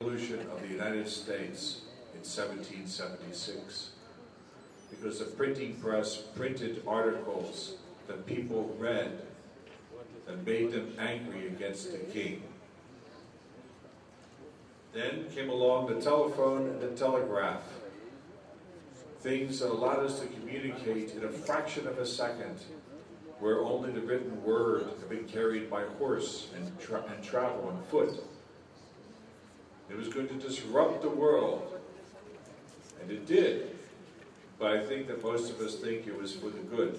Revolution of the United States in 1776, because the printing press printed articles that people read that made them angry against the king. Then came along the telephone and the telegraph, things that allowed us to communicate in a fraction of a second, where only the written word had been carried by horse and travel on foot. It was going to disrupt the world, and it did, but I think that most of us think it was for the good.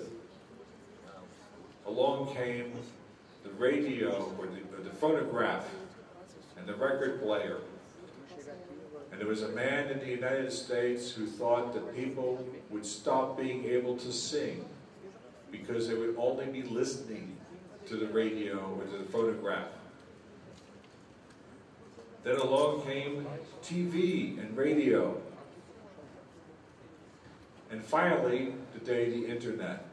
Along came the radio, or the phonograph, and the record player. And there was a man in the United States who thought that people would stop being able to sing because they would only be listening to the radio or to the phonograph. Then along came TV and radio. And finally, today, the internet.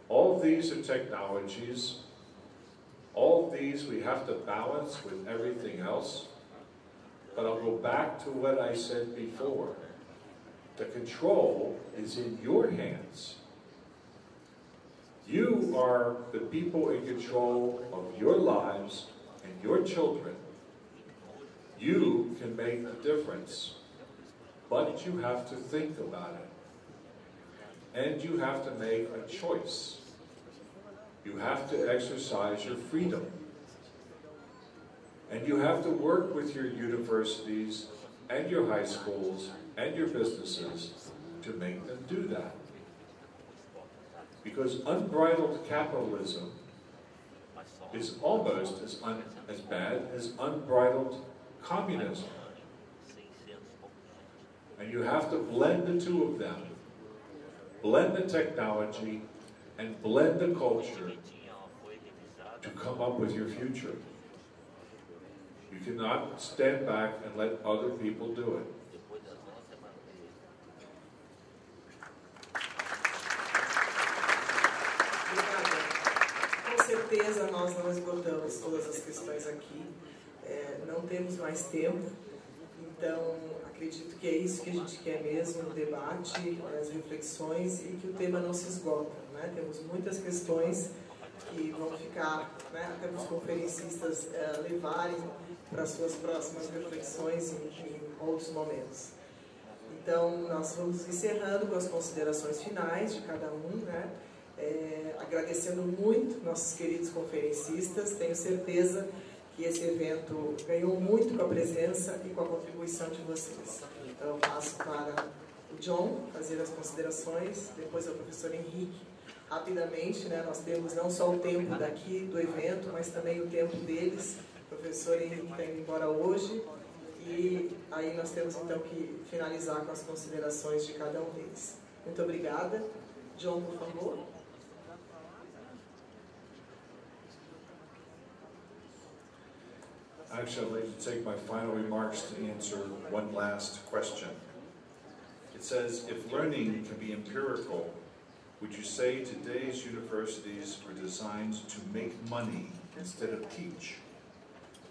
All of these are technologies. All of these we have to balance with everything else. But I'll go back to what I said before. The control is in your hands. You are the people in control of your lives and your children. You can make the difference, but you have to think about it. And you have to make a choice. You have to exercise your freedom. And you have to work with your universities and your high schools and your businesses to make them do that. Because unbridled capitalism is almost as bad as unbridled communism. And you have to blend the two of them. Blend the technology and blend the culture to come up with your future. You cannot stand back and let other people do it. Com certeza nós não esgotamos todas as questões aqui. Não temos mais tempo. Então, acredito que é isso que a gente quer mesmo, o debate, as reflexões, e que o tema não se esgota, né? Temos muitas questões que vão ficar, né, até para os conferencistas levarem para suas próximas reflexões em outros momentos. Então, nós vamos encerrando com as considerações finais de cada um, né? Agradecendo muito nossos queridos conferencistas. Tenho certeza que esse evento ganhou muito com a presença e com a contribuição de vocês. Então, eu passo para o John fazer as considerações, depois ao professor Henrique. Rapidamente, né, nós temos não só o tempo daqui do evento, mas também o tempo deles. O professor Henrique está indo embora hoje, e aí nós temos então que finalizar com as considerações de cada um deles. Muito obrigada. John, por favor. Actually, I'd like to take my final remarks to answer one last question. It says, if learning can be empirical, would you say today's universities were designed to make money instead of teach?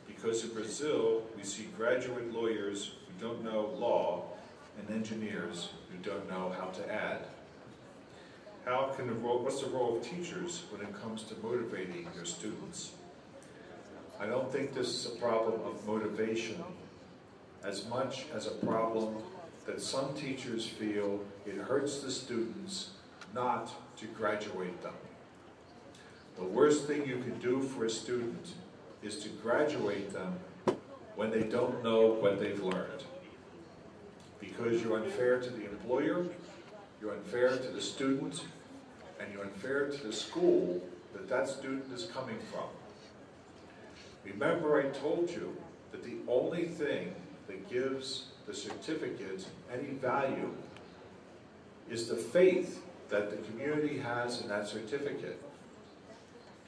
Because in Brazil, we see graduate lawyers who don't know law and engineers who don't know how to add. What's the role of teachers when it comes to motivating their students? I don't think this is a problem of motivation as much as a problem that some teachers feel it hurts the students not to graduate them. The worst thing you can do for a student is to graduate them when they don't know what they've learned. Because you're unfair to the employer, you're unfair to the student, and you're unfair to the school that student is coming from. Remember, I told you that the only thing that gives the certificate any value is the faith that the community has in that certificate.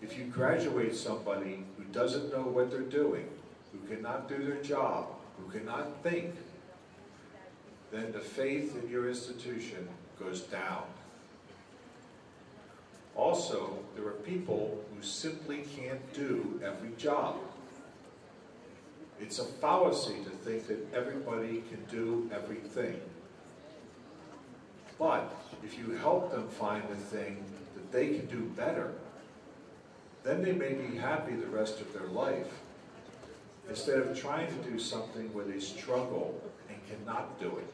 If you graduate somebody who doesn't know what they're doing, who cannot do their job, who cannot think, then the faith in your institution goes down. Also, there are people who simply can't do every job. It's a fallacy to think that everybody can do everything. But if you help them find the thing that they can do better, then they may be happy the rest of their life, instead of trying to do something where they struggle and cannot do it.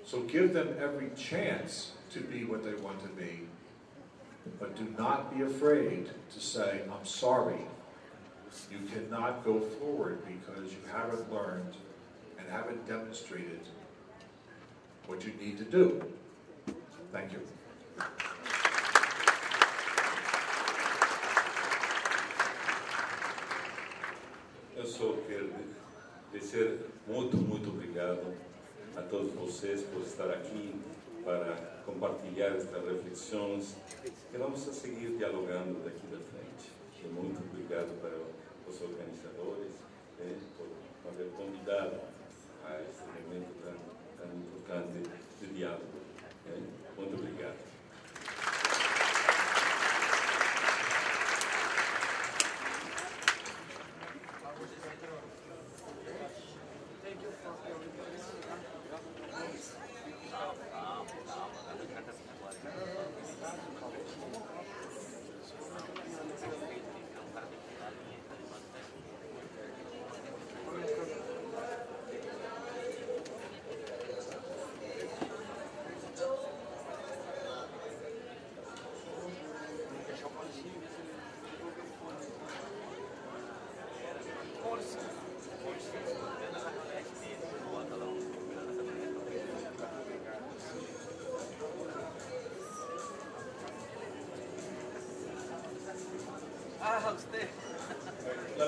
So give them every chance to be what they want to be, but do not be afraid to say, I'm sorry, you cannot go forward because you haven't learned and haven't demonstrated what you need to do. Thank you. Eu só quero dizer muito obrigado a todos vocês por estar aqui para compartilhar estas reflexões que vamos a seguir dialogando daqui da frente. E muito obrigado para os organizadores por haver convidado a este momento tão importante de diálogo. Muito obrigado. Ah, usted. La